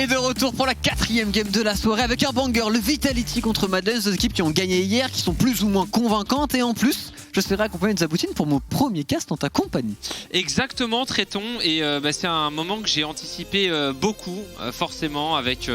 Et de retour pour la 4e game de la soirée avec un banger, le Vitality contre Madden, deux équipes qui ont gagné hier, qui sont plus ou moins convaincantes et en plus, je serai accompagné de Zaboutine pour mon premier cast en ta compagnie. Exactement, Tréton, et c'est un moment que j'ai anticipé beaucoup, forcément, avec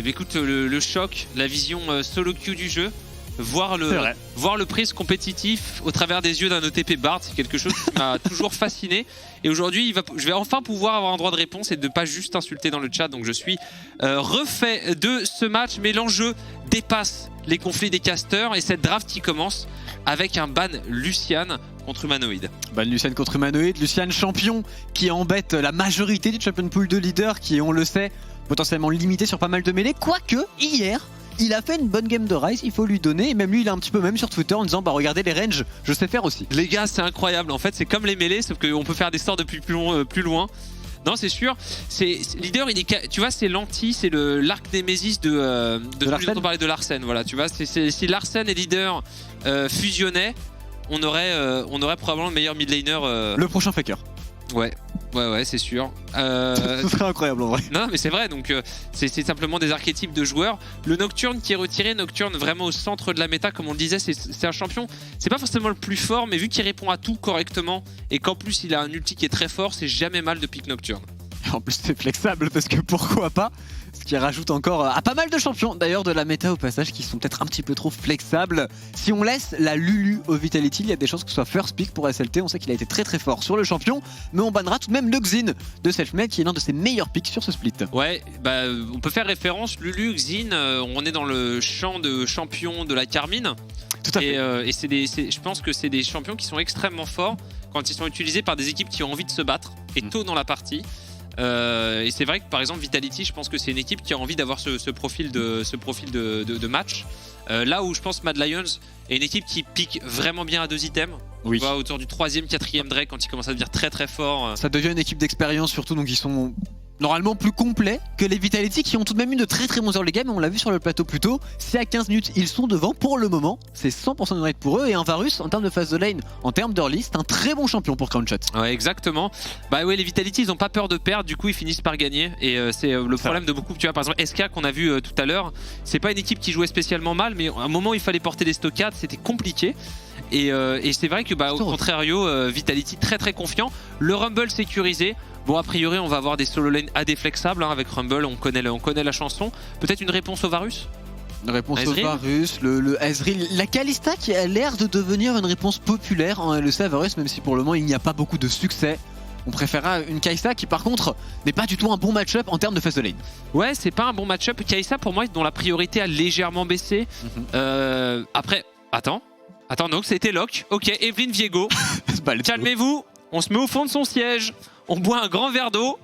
écoute, le choc, la vision solo queue du jeu. Voir le prisme compétitif au travers des yeux d'un OTP Bard, c'est quelque chose qui m'a toujours fasciné. Et aujourd'hui, je vais enfin pouvoir avoir un droit de réponse et de ne pas juste insulter dans le chat. Donc je suis refait de ce match, mais l'enjeu dépasse les conflits des casters et cette draft qui commence avec un ban Lucian contre Humanoid. Ban Lucian contre Humanoid, Lucian champion qui embête la majorité du champion pool de leaders qui est, on le sait, potentiellement limité sur pas mal de mêlées. Quoique, hier, il a fait une bonne game de Rise, il faut lui donner, et même lui il a un petit peu même sur Twitter en disant bah regardez les ranges, je sais faire aussi. Les gars, c'est incroyable, en fait c'est comme les mêlées sauf qu'on peut faire des sorts depuis plus loin. Non, c'est sûr, leader, tu vois, c'est l'anti, c'est l'arc Némésis de celui dont on parlait de Larsen, voilà, tu vois, si Larsen et leader fusionnaient, on aurait probablement le meilleur mid laner. Le prochain faker. Ouais, c'est sûr. Ce serait incroyable en vrai. Non, mais c'est vrai, donc c'est simplement des archétypes de joueurs. Le Nocturne qui est retiré, Nocturne vraiment au centre de la méta, comme on le disait, c'est un champion. C'est pas forcément le plus fort, mais vu qu'il répond à tout correctement et qu'en plus il a un ulti qui est très fort, c'est jamais mal de pick Nocturne. En plus c'est flexible parce que pourquoi pas. Ce qui rajoute encore à pas mal de champions d'ailleurs de la méta au passage qui sont peut-être un petit peu trop flexables. Si on laisse la Lulu au Vitality, il y a des chances que ce soit first pick pour SLT. On sait qu'il a été très très fort sur le champion, mais on bannera tout de même le Xin de Selfmade qui est l'un de ses meilleurs picks sur ce split. Ouais, bah on peut faire référence, Lulu, Xin, on est dans le champ de champion de la Carmine. Tout à fait. Et je pense que c'est des champions qui sont extrêmement forts quand ils sont utilisés par des équipes qui ont envie de se battre et tôt dans la partie. Et c'est vrai que par exemple Vitality, je pense que c'est une équipe qui a envie d'avoir ce profil de match. Là où je pense Mad Lions est une équipe qui pique vraiment bien à 2 items. Oui. On voit autour du 3e, 4e Drake quand il commence à devenir très très fort. Ça devient une équipe d'expérience surtout, donc ils sont normalement plus complets que les Vitality qui ont tout de même eu de très très bons early game. On l'a vu sur le plateau plus tôt. Si à 15 minutes ils sont devant pour le moment, c'est 100% de rate pour eux. Et un Varus en termes de phase de lane, en termes d'early, c'est un très bon champion pour Crownshot. Ouais, exactement. Bah ouais, les Vitality ils ont pas peur de perdre, du coup ils finissent par gagner. Et c'est le problème de beaucoup. Tu vois, par exemple SK qu'on a vu tout à l'heure, c'est pas une équipe qui jouait spécialement mal, mais à un moment il fallait porter des stockades, c'était compliqué. Et c'est vrai que au contrario, Vitality très très confiant. Le Rumble sécurisé. Bon, a priori, on va avoir des solo lane AD-flexables avec Rumble, on connaît la chanson. Peut-être une réponse au Varus? Une réponse au Varus, le Ezreal, la Kalista qui a l'air de devenir une réponse populaire en LEC à Varus, même si pour le moment il n'y a pas beaucoup de succès. On préférera une Kai'Sa qui par contre n'est pas du tout un bon match-up en termes de phase de lane. Ouais, c'est pas un bon match-up. Kai'Sa pour moi, dont la priorité a légèrement baissé. Après, attends, donc c'était Locke. Ok, Evelyn Viego. Calmez-vous, on se met au fond de son siège. On boit un grand verre d'eau,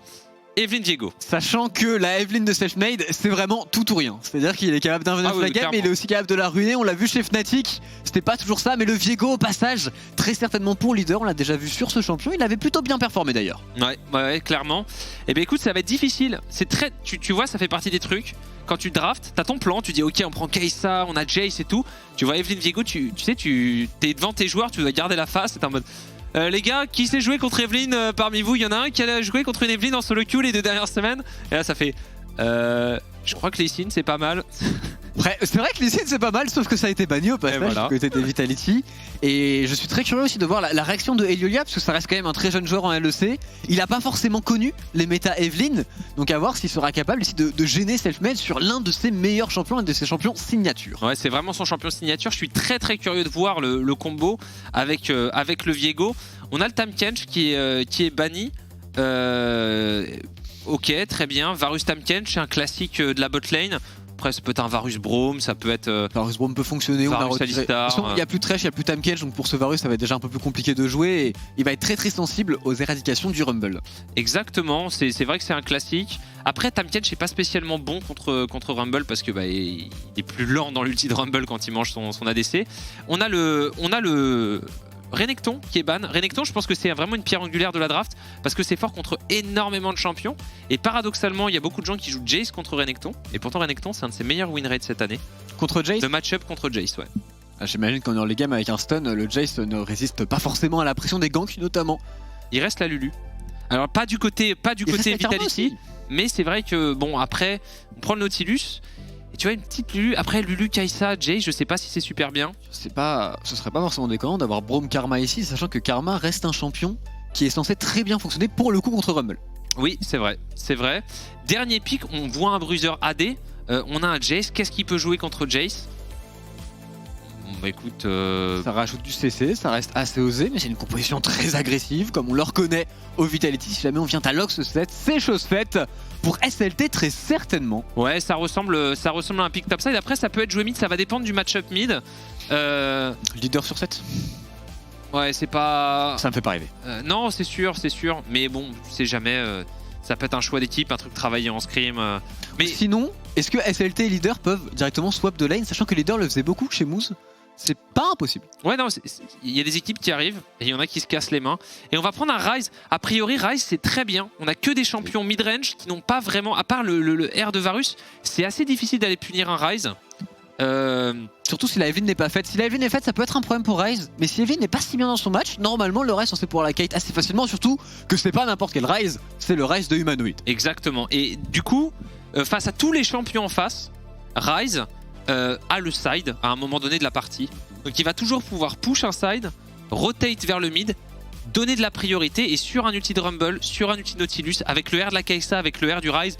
Evelyn Viego. Sachant que la Evelyn de Selfmade, c'est vraiment tout ou rien. C'est-à-dire qu'il est capable d'invenir la game, mais il est aussi capable de la ruiner. On l'a vu chez Fnatic, c'était pas toujours ça, mais le Viego au passage, très certainement pour leader, on l'a déjà vu sur ce champion, il avait plutôt bien performé d'ailleurs. Ouais, clairement. Et bien écoute, ça va être difficile. C'est très, tu vois, ça fait partie des trucs. Quand tu drafts, t'as ton plan, tu dis ok, on prend Kai'Sa, on a Jace et tout. Tu vois Evelyn Viego, tu sais, t'es devant tes joueurs, tu dois garder la face, c'est en mode... les gars, qui s'est joué contre Evelyn parmi vous? Il y en a un qui a joué contre une Evelyn en solo queue les 2 dernières semaines. Et là ça fait... je crois que Lee Sin c'est pas mal. C'est vrai que Lee Sin c'est pas mal, sauf que ça a été banni au passage du côté des Vitality. Et je suis très curieux aussi de voir la réaction de Eliolia, parce que ça reste quand même un très jeune joueur en LEC. Il a pas forcément connu les méta Evelyn, donc à voir s'il sera capable ici de gêner Selfmade sur l'un de ses meilleurs champions, un de ses champions signature. Ouais, c'est vraiment son champion signature. Je suis très très curieux de voir le combo avec le Viego. On a le Tahm Kench qui est banni. Ok, très bien. Varus Tahm Kench, c'est un classique de la bot lane. Après, ça peut être un Varus Braum, ça peut être... Varus Braum peut fonctionner. Varus Alistar. Il n'y a plus de Thresh, il n'y a plus Tahm Kench, donc pour ce Varus, ça va être déjà un peu plus compliqué de jouer. Et il va être très très sensible aux éradications du Rumble. Exactement, c'est vrai que c'est un classique. Après, Tahm Kench n'est pas spécialement bon contre Rumble parce que il est plus lent dans l'ulti de Rumble quand il mange son ADC. On a le Renekton qui est ban. Renekton, je pense que c'est vraiment une pierre angulaire de la draft parce que c'est fort contre énormément de champions. Et paradoxalement, il y a beaucoup de gens qui jouent Jace contre Renekton. Et pourtant, Renekton, c'est un de ses meilleurs win rates cette année. Contre Jace? Le match-up contre Jace, ouais. J'imagine qu'en early game avec un stun, le Jace ne résiste pas forcément à la pression des ganks notamment. Il reste la Lulu. Alors pas du côté Vitality. Mais c'est vrai que, bon, après, on prend le Nautilus. Et tu vois, une petite Lulu. Après, Lulu, Kai'Sa, Jay, je sais pas si c'est super bien. Ce serait pas forcément déconnant d'avoir Braum Karma ici, sachant que Karma reste un champion qui est censé très bien fonctionner pour le coup contre Rumble. Oui, c'est vrai, c'est vrai. Dernier pick, on voit un bruiser AD. On a un Jace. Qu'est-ce qu'il peut jouer contre Jace? Bah écoute, ça rajoute du CC, ça reste assez osé, mais c'est une composition très agressive, comme on le reconnaît au Vitality. Si jamais on vient à Lox 7, c'est chose faite pour SLT très certainement. Ouais, ça ressemble à un pick topside. Après, ça peut être joué mid, ça va dépendre du match-up mid. Leader sur 7. Ouais, c'est pas... Ça me fait pas rêver. Non, c'est sûr. Mais bon, tu sais jamais... ça peut être un choix d'équipe, un truc travaillé en scrim. Mais sinon, est-ce que SLT et Leader peuvent directement swap de lane, sachant que Leader le faisait beaucoup chez Moose? C'est pas impossible. Ouais, non, il y a des équipes qui arrivent et il y en a qui se cassent les mains. Et on va prendre un Ryze. A priori, Ryze, c'est très bien. On a que des champions mid-range qui n'ont pas vraiment, à part le R de Varus, c'est assez difficile d'aller punir un Ryze. Surtout si la Evelyn n'est pas faite. Si la Evelyn est faite, ça peut être un problème pour Ryze. Mais si Evelyn n'est pas si bien dans son match, normalement le Ryze est censé pouvoir la kite assez facilement. Surtout que c'est pas n'importe quel Ryze, c'est le Ryze de Humanoid. Exactement. Et du coup, face à tous les champions en face, Ryze a le side à un moment donné de la partie. Donc il va toujours pouvoir push un side, rotate vers le mid, donner de la priorité et sur un ulti de Rumble, sur un ulti de Nautilus, avec le R de la Kai'Sa, avec le R du Ryze,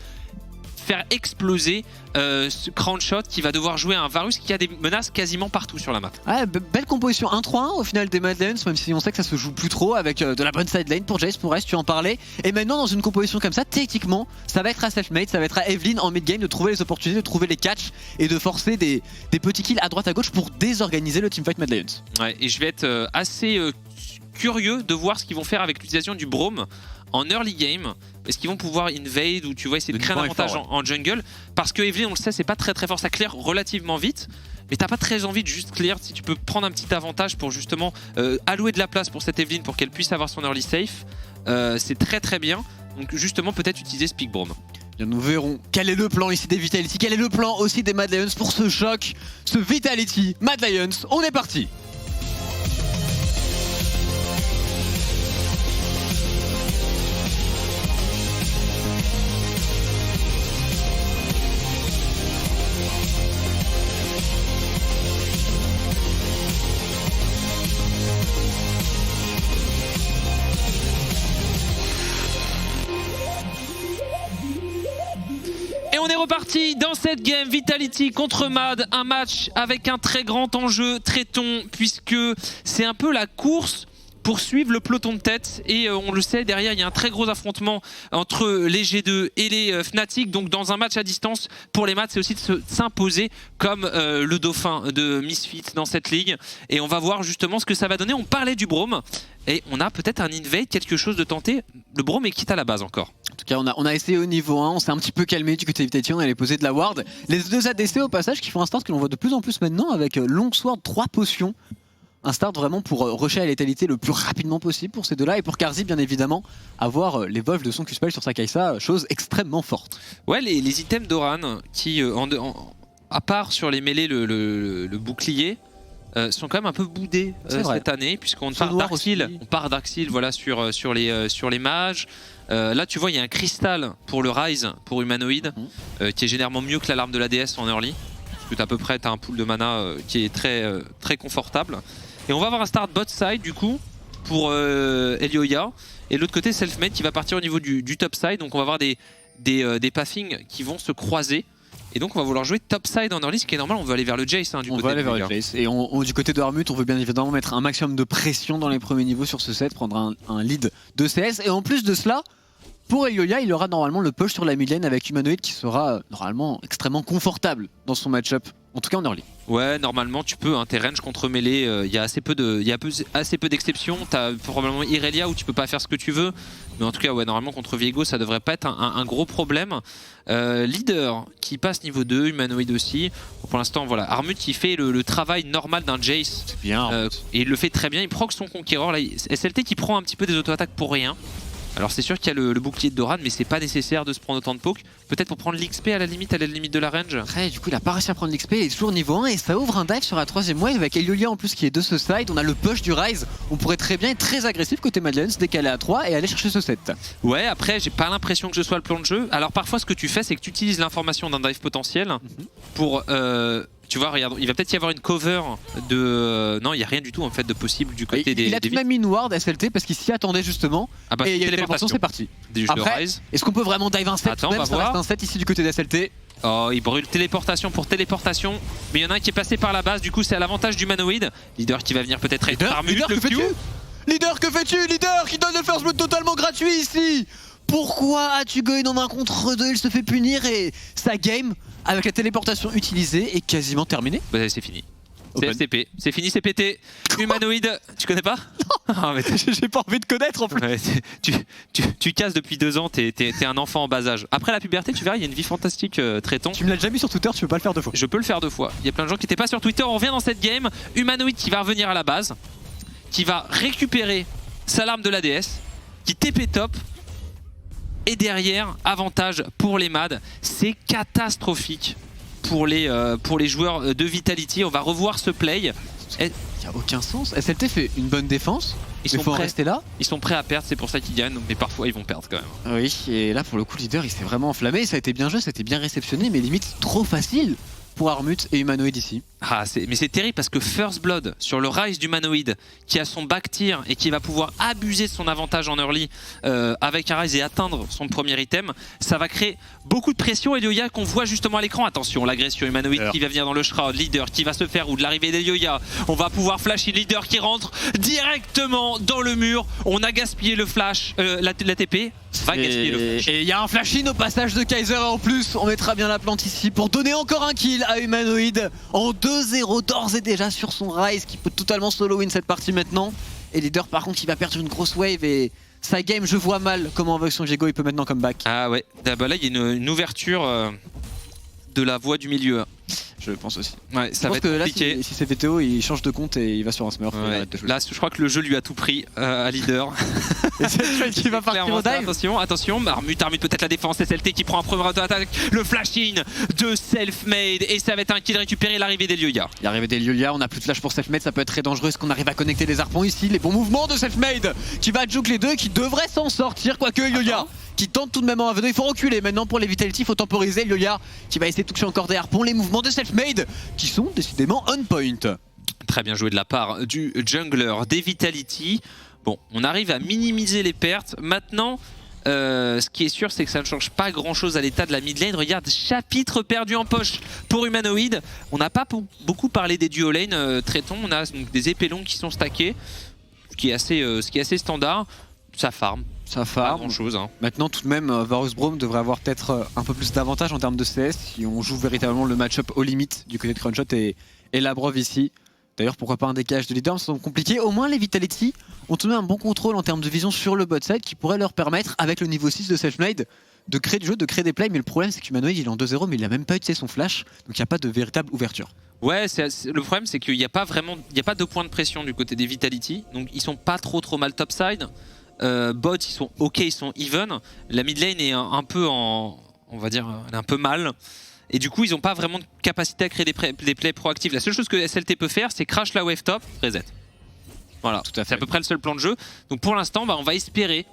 faire exploser ce crown shot qui va devoir jouer un Varus qui a des menaces quasiment partout sur la map. Ouais, belle composition 1-3-1 au final des Mad Lions, même si on sait que ça se joue plus trop avec de la bonne side lane pour Jace, pour Rest, tu en parlais. Et maintenant dans une composition comme ça, techniquement, ça va être à Selfmade, ça va être à Evelyn en mid-game de trouver les opportunités, de trouver les catchs et de forcer des petits kills à droite à gauche pour désorganiser le teamfight Mad Lions. Ouais, et je vais être assez curieux de voir ce qu'ils vont faire avec l'utilisation du Braum en early game. Est-ce qu'ils vont pouvoir invade ou tu vois essayer de créer un avantage en jungle? Parce que Evelyn, on le sait, c'est pas très fort, ça clear relativement vite. Mais t'as pas très envie de juste clear. Si tu peux prendre un petit avantage pour justement allouer de la place pour cette Evelyn pour qu'elle puisse avoir son early safe, c'est très bien. Donc justement peut-être utiliser ce pick Braum. Bien, nous verrons quel est le plan ici des Vitality, quel est le plan aussi des Mad Lions pour ce choc, ce Vitality Mad Lions. On est parti. Et on est reparti dans cette game Vitality contre Mad, un match avec un très grand enjeu, traitons, puisque c'est un peu la course pour suivre le peloton de tête. Et on le sait, derrière, il y a un très gros affrontement entre les G2 et les Fnatic. Donc dans un match à distance, pour les Mad, c'est aussi de s'imposer comme le dauphin de Misfits dans cette ligue. Et on va voir justement ce que ça va donner. On parlait du Braum. Et on a peut-être un invade, quelque chose de tenté. Le Braum est quitte à la base encore. En tout cas, on a essayé au niveau 1, on s'est un petit peu calmé du côté Vitality, on allait poser de la ward. Les deux ADC au passage qui font un start que l'on voit de plus en plus maintenant avec Longsword, 3 potions. Un start vraiment pour rusher à la létalité le plus rapidement possible pour ces deux-là. Et pour Carzzy, bien évidemment, avoir les volts de son Q-Spell sur sa Kai'Sa, chose extrêmement forte. Ouais, les items d'Oran qui, à part sur les mêlées, le bouclier, sont quand même un peu boudés cette année, puisqu'on part Darkseal voilà, sur les mages. Là, tu vois, il y a un cristal pour le Ryze, pour Humanoid, qui est généralement mieux que l'alarme de la DS en early. Parce que t'as à peu près un pool de mana qui est très confortable. Et on va avoir un start bot side du coup pour Elioya. Et l'autre côté, Selfmade qui va partir au niveau du top side. Donc on va avoir des pathings qui vont se croiser. Et donc on va vouloir jouer top side en early, ce qui est normal. On veut aller vers le Jace du côté on va aller vers le Jace. Et du côté de Armut, on veut bien évidemment mettre un maximum de pression dans les premiers niveaux sur ce set, prendre un lead de CS. Et en plus de cela, pour Elioya, il aura normalement le push sur la mid lane avec Humanoid qui sera normalement extrêmement confortable dans son match-up, en tout cas en early. Ouais, normalement tu peux, tes range contre mêlée, il y a assez peu d'exceptions. T'as probablement Irelia où tu peux pas faire ce que tu veux, mais en tout cas ouais, normalement contre Viego ça devrait pas être un gros problème. Leader qui passe niveau 2, Humanoid aussi. Bon, pour l'instant voilà, Armut qui fait le travail normal d'un Jace. C'est bien. Et il le fait très bien, il proc son conquérant. Là, SLT qui prend un petit peu des auto-attaques pour rien. Alors c'est sûr qu'il y a le bouclier de Doran, mais c'est pas nécessaire de se prendre autant de poke. Peut-être pour prendre l'XP à la limite de la range. Après, du coup, il a pas réussi à prendre l'XP, il est toujours niveau 1 et ça ouvre un dive sur la 3ème wave avec Eliolia en plus qui est de ce side. On a le push du Ryze, on pourrait très bien être très agressif côté Madeleine, se décaler à 3 et aller chercher ce set. Ouais, après, j'ai pas l'impression que ce soit le plan de jeu. Alors parfois, ce que tu fais, c'est que tu utilises l'information d'un dive potentiel pour. Tu vois, regarde, il va peut-être y avoir une cover de... non, il n'y a rien du tout en fait de possible du côté des... Il a tout de même mis une ward SLT parce qu'il s'y attendait justement. Ah bah, et il y a une téléportation, c'est parti. Après, est-ce qu'on peut vraiment dive un set? Attends, même, ça reste un set ici du côté d'SLT. Oh, il brûle téléportation pour téléportation. Mais il y en a un qui est passé par la base, du coup c'est à l'avantage du Humanoid. Leader qui va venir peut-être être Armut, Leader, le que fais-tu? Leader, que fais-tu? Leader qui donne le first blood totalement gratuit ici. Pourquoi as-tu Goin en 1 contre 2? Il se fait punir et sa game avec la téléportation utilisée est quasiment terminée. Bah, c'est fini. C'est FTP, c'est fini, c'est pété. Humanoid, tu connais pas? Non, j'ai pas envie de connaître en plus. Ouais, tu casses depuis 2 ans, t'es un enfant en bas âge. Après la puberté, tu verras, il y a une vie fantastique, Traiton. Tu me l'as déjà mis sur Twitter, tu peux pas le faire 2 fois. Je peux le faire 2 fois. Il y a plein de gens qui étaient pas sur Twitter. On revient dans cette game. Humanoid qui va revenir à la base, qui va récupérer sa larme de l'ADS, qui TP top. Et derrière, avantage pour les MAD. C'est catastrophique pour les joueurs de Vitality. On va revoir ce play. Il n'y a aucun sens. SLT fait une bonne défense. Ils sont prêts. Rester là. Ils sont prêts à perdre, c'est pour ça qu'ils gagnent. Mais parfois, ils vont perdre quand même. Oui, et là, pour le coup, Leader, il s'est vraiment enflammé. Ça a été bien joué, ça a été bien réceptionné, mais limite trop facile pour Armut et Humanoid ici. Ah, mais c'est terrible parce que First Blood sur le Ryze d'Humanoid qui a son back tier et qui va pouvoir abuser de son avantage en early avec un Ryze et atteindre son premier item, ça va créer beaucoup de pression. Et Elioya qu'on voit justement à l'écran, attention, l'agression Humanoid qui va venir dans le Shroud, Leader qui va se faire ou de l'arrivée d'Elioya, on va pouvoir flasher Leader qui rentre directement dans le mur. On a gaspillé le flash, la TP va gaspiller le flash. Et il y a un flash-in au passage de Kaiser en plus, on mettra bien la plante ici pour donner encore un kill à Humanoid en 2-0 d'ores et déjà sur son Ryze qui peut totalement solo win cette partie maintenant. Et Leader par contre qui va perdre une grosse wave et sa game je vois mal comment avec son Diego il peut maintenant comeback. Ah ouais, bah là il y a une ouverture de la voie du milieu. Je pense aussi. Ouais, ça va être compliqué. Là, si c'est VTO, il change de compte et il va sur un smurf. Ouais. Là, je crois que le jeu lui a tout pris à Leader. Et c'est qui va partir au dive. Attention, Armut peut-être la défense. SLT qui prend un premier attaque. Le flash-in de Selfmade. Et ça va être un kill récupéré, l'arrivée d'Elioya. L'arrivée d'Elioya, on a plus de flash pour Selfmade. Ça peut être très dangereux. Est-ce qu'on arrive à connecter les harpons ici? Les bons mouvements de Selfmade qui va juke les deux et qui devrait s'en sortir. Quoique Elioya qui tente tout de même en A2. Il faut reculer maintenant pour les Vitality. Il faut temporiser. Elioya qui va essayer de toucher encore des harpons. Les mouvements de Selfmade qui sont décidément on point. Très bien joué de la part du jungler des Vitality. Bon, on arrive à minimiser les pertes. Maintenant, ce qui est sûr, c'est que ça ne change pas grand-chose à l'état de la mid lane. Regarde, chapitre perdu en poche pour Humanoid. On n'a pas beaucoup parlé des duo lane traitons. On a donc des épées longues qui sont stackées, ce qui est assez standard. Ça farm. Ça farm. Pas grand-chose. Hein. Maintenant, tout de même, Varus Braum devrait avoir peut-être un peu plus d'avantage en termes de CS si on joue véritablement le match-up au limite du côté de Crunchshot et Labrov ici. D'ailleurs, pourquoi pas un décalage de leader, ça semble compliqué. Au moins, les Vitality ont tout de même un bon contrôle en termes de vision sur le bot side qui pourrait leur permettre, avec le niveau 6 de Selfmade, de créer du jeu, de créer des plays. Mais le problème, c'est qu'Humanoid il est en 2-0, mais il a même pas utilisé son flash, donc il n'y a pas de véritable ouverture. Ouais, le problème, c'est qu'il n'y a pas de point de pression du côté des Vitality, donc ils sont pas trop mal topside. Bots, ils sont ok, ils sont even. La mid lane est un peu on va dire, elle est un peu mal. Et du coup, ils n'ont pas vraiment de capacité à créer des plays proactifs. La seule chose que SLT peut faire, c'est crash la wave top, reset. Voilà, c'est à peu près le seul plan de jeu. Donc pour l'instant, on va espérer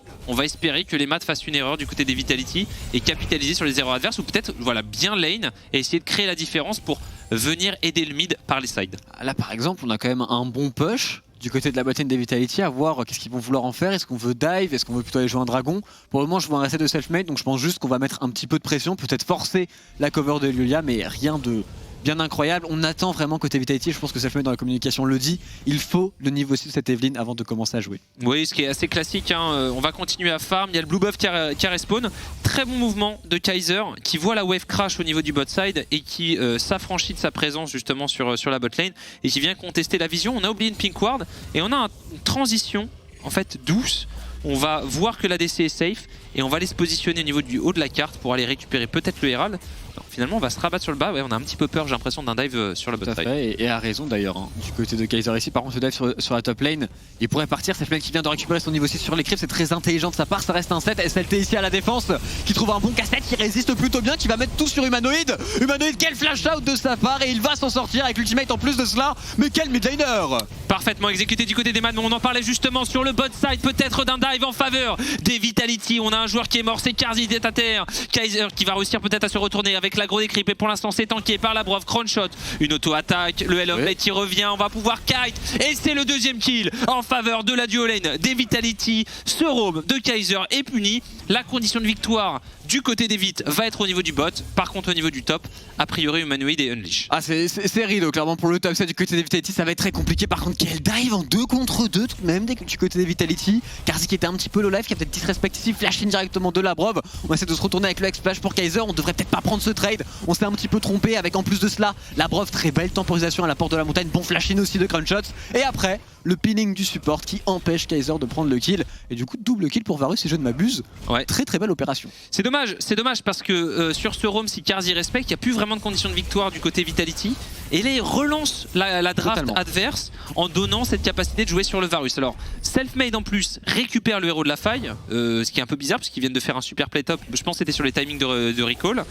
que les maths fassent une erreur du côté des Vitality et capitaliser sur les erreurs adverses, ou peut-être bien lane et essayer de créer la différence pour venir aider le mid par les sides. Là par exemple, on a quand même un bon push du côté de la botlane des Vitality, à voir qu'est-ce qu'ils vont vouloir en faire. Est-ce qu'on veut dive? Est-ce qu'on veut plutôt aller jouer un dragon? Pour le moment, je vois un reset de Selfmade, donc je pense juste qu'on va mettre un petit peu de pression, peut-être forcer la cover de Elioya, mais rien de bien incroyable. On attend vraiment côté Vitality, je pense que Selfmade dans la communication le dit, il faut le niveau 6 de cette Evelyn avant de commencer à jouer. Oui, ce qui est assez classique, hein. On va continuer à farm, il y a le blue buff qui a respawn. Très bon mouvement de Kaiser qui voit la wave crash au niveau du bot side et qui s'affranchit de sa présence justement sur la bot lane et qui vient contester la vision. On a oublié une pink ward et on a une transition en fait douce. On va voir que l'ADC est safe et on va aller se positionner au niveau du haut de la carte pour aller récupérer peut-être le Herald. Alors, finalement on va se rabattre sur le bas, ouais, on a un petit peu peur j'ai l'impression d'un dive sur la bot side. Et a raison d'ailleurs hein, du côté de Kaiser ici. Par contre, ce dive sur la top lane, il pourrait partir. Selfmade qui vient de récupérer son niveau 6 sur les creeps, c'est très intelligent de sa part, ça reste un set. SLT ici à la défense qui trouve un bon casse-tête, qui résiste plutôt bien, qui va mettre tout sur Humanoid. Humanoid, quel flash out de sa part, et il va s'en sortir avec l'ultimate en plus de cela. Mais quel midlaner! Parfaitement exécuté du côté des Man, on en parlait justement sur le bot side, peut-être d'un dive en faveur des Vitality. On a un joueur qui est mort, c'est Carzzy tête à terre. Kaiser qui va réussir peut-être à se retourner avec l'aggro des creeps, et pour l'instant c'est tanké par la Brove. Cronshot, une auto-attaque, le Hell of Blade qui revient, on va pouvoir kite, et c'est le deuxième kill en faveur de la duo lane des Vitality. Ce roam de Kaiser est puni, la condition de victoire du côté des Vit va être au niveau du bot, par contre au niveau du top, a priori Humanoid et Unleash. Ah c'est rideau, clairement pour le top set du côté des Vitality ça va être très compliqué. Par contre quel dive en 2 contre 2 tout de même du côté des Vitality. Carzzy qui était un petit peu low life, qui a peut-être disrespect ici, flash in directement de la Brove. On va essayer de se retourner avec le X-Splash pour Kaiser, on devrait peut-être pas prendre ce trade, on s'est un petit peu trompé avec en plus de cela la Brove, très belle temporisation à la porte de la montagne, bon flash in aussi de Crunchshot. Et après le pinning du support qui empêche Kaiser de prendre le kill, et du coup double kill pour Varus si je ne m'abuse. Ouais. Très belle opération. C'est dommage parce que sur ce roam, si Carzzy respecte, il n'y a plus vraiment de conditions de victoire du côté Vitality, et là il relance la draft adverse en donnant cette capacité de jouer sur le Varus. Alors Selfmade en plus récupère le héros de la faille, ce qui est un peu bizarre parce qu'ils viennent de faire un super play top, je pense que c'était sur les timings de recall.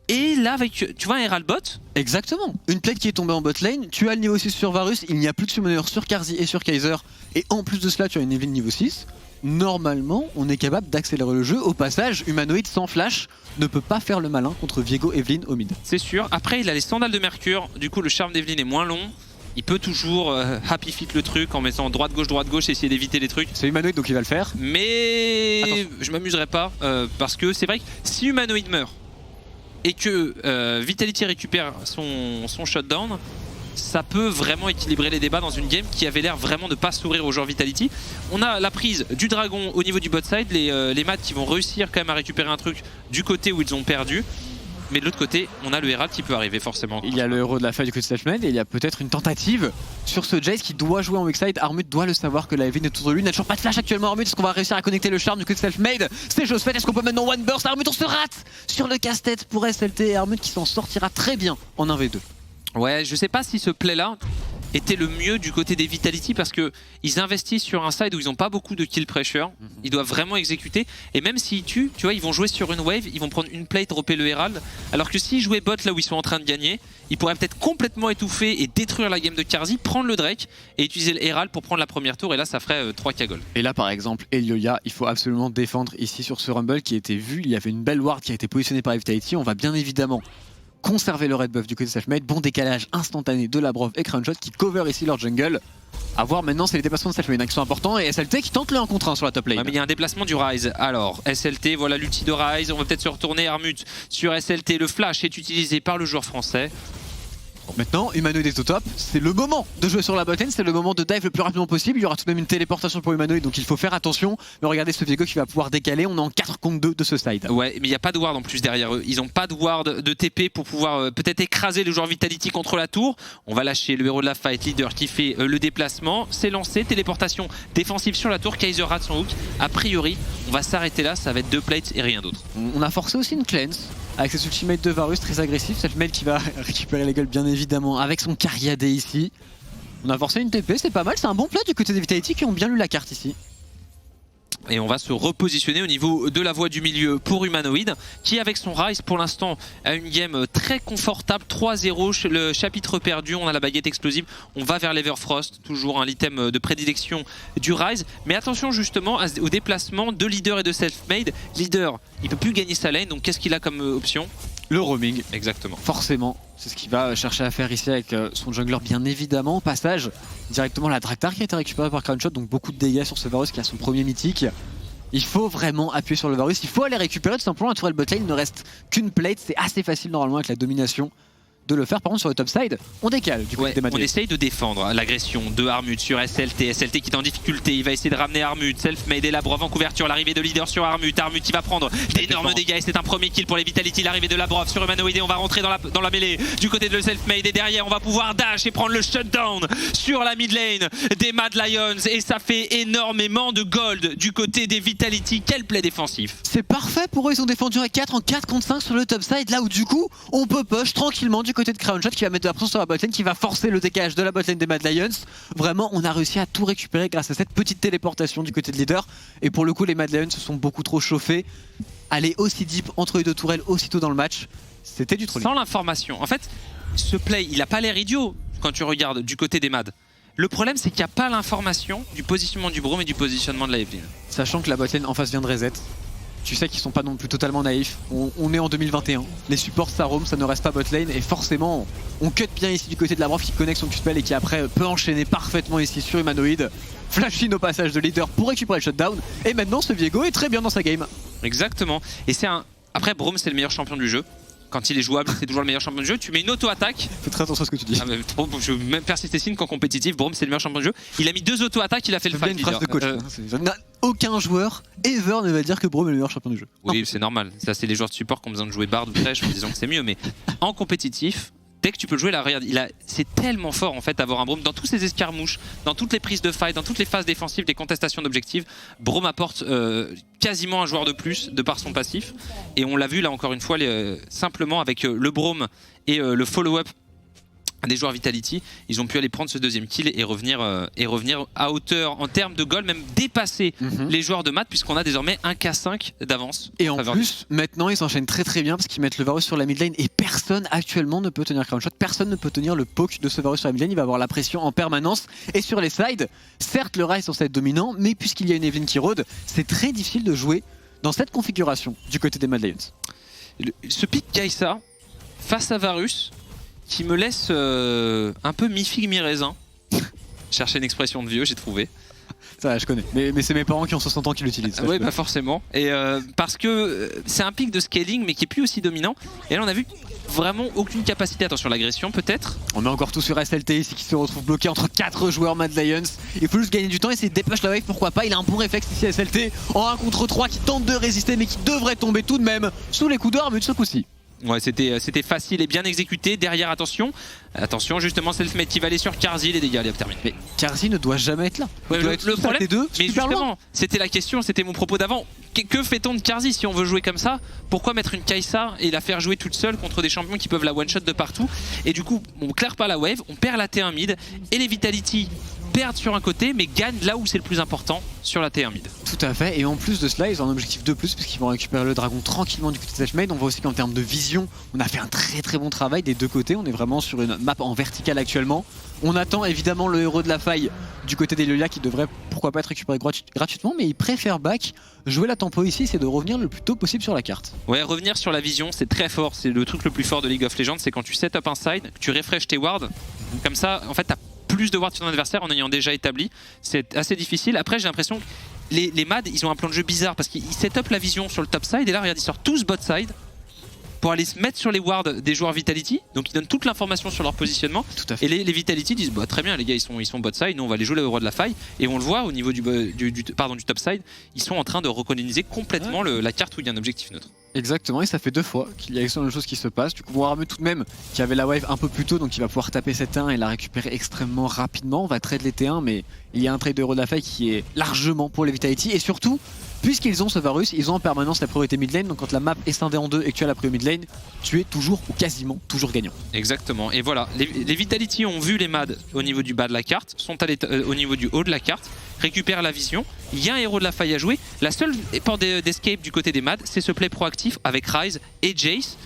Et là, avec, tu vois un Herald bot. Exactement, une plate qui est tombée en bot lane, tu as le niveau 6 sur Varus, il n'y a plus de summoner sur Carzzy et sur Kaiser, et en plus de cela tu as une Evelynn niveau 6. Normalement, on est capable d'accélérer le jeu. Au passage, Humanoid sans flash ne peut pas faire le malin contre Viego Evelynn au mid. C'est sûr, après il a les sandales de Mercure, du coup le charme d'Evelynn est moins long. Il peut toujours happy fit le truc en mettant droite-gauche, essayer d'éviter les trucs. C'est Humanoid donc il va le faire. Mais attention, je m'amuserai pas, parce que c'est vrai que si Humanoid meurt, et que Vitality récupère son shutdown, ça peut vraiment équilibrer les débats dans une game qui avait l'air vraiment de pas s'ouvrir aux joueurs Vitality. On a la prise du dragon au niveau du bot side, les maths qui vont réussir quand même à récupérer un truc du côté où ils ont perdu. Mais de l'autre côté, on a le Herald qui peut arriver forcément. Il y a le héros de la faille du côté de Selfmade, et il y a peut-être une tentative sur ce Jayce qui doit jouer en weak side. Armut doit le savoir que la Evelynn est autour de lui. Il n'a toujours pas de flash actuellement. Armut, est-ce qu'on va réussir à connecter le charme du côté de Selfmade? C'est chose faite. Est-ce qu'on peut maintenant one burst? Armut, on se rate sur le casse-tête pour SLT, et Armut qui s'en sortira très bien en 1v2. Ouais, je sais pas si ce play là était le mieux du côté des Vitality, parce que ils investissent sur un side où ils n'ont pas beaucoup de kill pressure, ils doivent vraiment exécuter, et même s'ils tuent, tu vois, ils vont jouer sur une wave, ils vont prendre une plate, dropper le Herald, alors que s'ils jouaient bot là où ils sont en train de gagner, ils pourraient peut-être complètement étouffer et détruire la game de Carzzy, prendre le Drake et utiliser le Herald pour prendre la première tour, et là ça ferait 3 cagoles. Et là par exemple, Elioya, il faut absolument défendre ici sur ce Rumble qui a été vu, il y avait une belle ward qui a été positionnée par Vitality, on va bien évidemment conserver le red buff du côté de Selfmade. Bon décalage instantané de la Brove et Crunchshot qui cover ici leur jungle. A voir maintenant, c'est les déplacements de Selfmade qui sont importants, et SLT qui tente le 1 contre 1 sur la top lane. Ouais, mais il y a un déplacement du Ryze. Alors SLT, voilà l'ulti de Ryze, on va peut-être se retourner. Armut sur SLT, le flash est utilisé par le joueur français. Maintenant, Humanoid est au top, c'est le moment de jouer sur la bot lane, c'est le moment de dive le plus rapidement possible. Il y aura tout de même une téléportation pour Humanoid, donc il faut faire attention. Mais regardez ce Viego qui va pouvoir décaler, on est en 4 contre 2 de ce side. Ouais, mais il n'y a pas de ward en plus derrière eux. Ils n'ont pas de ward de TP pour pouvoir peut-être écraser le joueur Vitality contre la tour. On va lâcher le héros de la fight, leader, qui fait le déplacement. C'est lancé, téléportation défensive sur la tour. Kaiser rate son hook. A priori, on va s'arrêter là, ça va être 2 plates et rien d'autre. On a forcé aussi une cleanse avec ses ultimates de Varus très agressif. Selfmade qui va récupérer les gueules bien évidemment avec son Cariadé ici. On a forcé une TP, c'est pas mal, c'est un bon play du côté des Vitality qui ont bien lu la carte ici. Et on va se repositionner au niveau de la voie du milieu pour Humanoid, qui avec son Ryze pour l'instant a une game très confortable, 3-0, le chapitre perdu, on a la baguette explosive, on va vers l'Everfrost, toujours un item de prédilection du Ryze. Mais attention justement au déplacement de Leader et de Selfmade. Leader, il peut plus gagner sa lane, donc qu'est-ce qu'il a comme option? Le roaming. Exactement. Forcément, c'est ce qu'il va chercher à faire ici avec son jungler bien évidemment. Au passage, directement la Draktar qui a été récupérée par Crunchshot, donc beaucoup de dégâts sur ce Varus qui a son premier mythique. Il faut vraiment appuyer sur le Varus, il faut aller récupérer tout simplement la tourelle botlane, il ne reste qu'une plate, c'est assez facile normalement avec la domination de le faire. Par contre sur le top side, on décale du côté des Mad On Lions. essaye de défendre l'agression de Armut sur SLT. SLT qui est en difficulté, il va essayer de ramener Armut. Self-made et Labrov en couverture, l'arrivée de leader sur Armut. Armut il va prendre d'énormes dégâts et c'est un premier kill pour les Vitality. L'arrivée de Labrov sur Humanoid et on va rentrer dans la mêlée du côté de le Self-made et derrière on va pouvoir dash et prendre le shutdown sur la mid lane des Mad Lions et ça fait énormément de gold du côté des Vitality. Quel play défensif. C'est parfait pour eux, ils ont défendu à 4 en 4 contre 5 sur le top side, là où du coup on peut push tranquillement du côté de Crownshot qui va mettre de la pression sur la botlane, qui va forcer le décalage de la botlane des Mad Lions. Vraiment on a réussi à tout récupérer grâce à cette petite téléportation du côté de leader et pour le coup les Mad Lions se sont beaucoup trop chauffés. Aller aussi deep entre les deux tourelles aussitôt dans le match, c'était du trolling. Sans l'information, en fait ce play il a pas l'air idiot quand tu regardes du côté des Mad. Le problème c'est qu'il n'y a pas l'information du positionnement du Braum et du positionnement de la Evelyn. Sachant que la botlane en face vient de reset, tu sais qu'ils sont pas non plus totalement naïfs. On est en 2021. Les supports ça roam, ça ne reste pas botlane et forcément on cut bien ici du côté de Labrov qui connecte son Q-spell et qui après peut enchaîner parfaitement ici sur Humanoid. Flash in au passage de leader pour récupérer le shutdown et maintenant ce Viego est très bien dans sa game. Exactement. Et c'est un... Après Braum c'est le meilleur champion du jeu. Quand il est jouable, c'est toujours le meilleur champion du jeu. Tu mets une auto-attaque. Fais très attention à ce que tu dis. Je veux même persister signe qu'en compétitif, Braum c'est le meilleur champion du jeu. Il a mis 2 auto-attaques, il a fait le fight. Une phrase de coach. Aucun joueur ever ne va dire que Braum est le meilleur champion du jeu. Oui, c'est normal. Ça, c'est les joueurs de support qui ont besoin de jouer Bard ou Thresh en disant que c'est mieux. Mais en compétitif, dès que tu peux jouer là, regarde, c'est tellement fort en fait d'avoir un Braum dans tous ses escarmouches, dans toutes les prises de fight, dans toutes les phases défensives, des contestations d'objectifs. Braum apporte quasiment un joueur de plus de par son passif. Et on l'a vu là encore une fois, simplement avec le Braum et le follow-up des joueurs Vitality, ils ont pu aller prendre ce deuxième kill et revenir à hauteur en termes de goal, même dépasser les joueurs de Mad puisqu'on a désormais un K5 d'avance. Et en plus, maintenant ils s'enchaînent très très bien parce qu'ils mettent le Varus sur la mid lane et personne actuellement ne peut tenir Crownshot, personne ne peut tenir le poke de ce Varus sur la mid lane, il va avoir la pression en permanence. Et sur les sides, certes le Rai est censé être dominant, mais puisqu'il y a une Evelyn qui rôde, c'est très difficile de jouer dans cette configuration du côté des Mad Lions. Ce pick Kai'Sa face à Varus, qui me laisse un peu mi-figue mi-raisin. Chercher une expression de vieux, j'ai trouvé. Ça, je connais. Mais c'est mes parents qui ont 60 ans qui l'utilisent. Oui, bah forcément. Et parce que c'est un pick de scaling, mais qui est plus aussi dominant. Et là, on a vu vraiment aucune capacité. Attention, l'agression peut-être. On met encore tout sur SLT ici qui se retrouve bloqué entre 4 joueurs Mad Lions. Il faut juste gagner du temps, essayer de dépush la wave, pourquoi pas. Il a un bon réflexe ici SLT en 1 contre 3 qui tente de résister, mais qui devrait tomber tout de même sous les coups d'armes de ce coup-ci. Ouais, c'était facile et bien exécuté. Derrière, attention, justement, Selfmade qui va aller sur Carzzy, les dégâts, allez, hop, termine. Mais Carzzy ne doit jamais être là. Ouais, le problème, mais justement, c'était la question, c'était mon propos d'avant. Que fait-on de Carzzy si on veut jouer comme ça? Pourquoi mettre une Kai'Sa et la faire jouer toute seule contre des champions qui peuvent la one-shot de partout? Et du coup, on claire pas la wave, on perd la T1 mid et les Vitality perdent sur un côté mais gagnent là où c'est le plus important, sur la T1 mid. Tout à fait, et en plus de cela ils ont un objectif de plus puisqu'ils vont récupérer le dragon tranquillement du côté de Selfmade. On voit aussi qu'en termes de vision on a fait un très bon travail des deux côtés, on est vraiment sur une map en verticale actuellement. On attend évidemment le héros de la faille du côté d'Elolia qui devrait pourquoi pas être récupéré gratuitement, mais il préfère back, jouer la tempo ici, c'est de revenir le plus tôt possible sur la carte. Ouais, revenir sur la vision c'est très fort, c'est le truc le plus fort de League of Legends, c'est quand tu set up un side, que tu refresh tes wards, comme ça en fait t'as plus de wards sur ton adversaire en ayant déjà établi, c'est assez difficile. Après j'ai l'impression que les Mad ils ont un plan de jeu bizarre parce qu'ils set up la vision sur le top side et là regarde ils sortent tous bot side pour aller se mettre sur les wards des joueurs Vitality, donc ils donnent toute l'information sur leur positionnement. Tout à fait. Et les Vitality disent bah, très bien les gars ils sont bot side, nous on va aller jouer le roi de la faille et on le voit au niveau du top side, ils sont en train de recoloniser complètement la carte où il y a un objectif neutre. Exactement, et ça fait 2 fois qu'il y a excellent de choses qui se passent. Du coup, on va ramener tout de même qui avait la wave un peu plus tôt, donc il va pouvoir taper cette 1 et la récupérer extrêmement rapidement. On va trade les T1, mais il y a un trade de héros de la faille qui est largement pour les Vitality. Et surtout, puisqu'ils ont ce Varus, ils ont en permanence la priorité mid lane. Donc quand la map est scindée en deux et que tu as la priorité mid lane, tu es toujours ou quasiment toujours gagnant. Exactement, et voilà, les Vitality ont vu les Mad au niveau du bas de la carte, sont allés au niveau du haut de la carte, récupèrent la vision, il y a un héros de la faille à jouer. La seule porte d'escape du côté des Mad, c'est ce play proactif avec Ryze et Jace.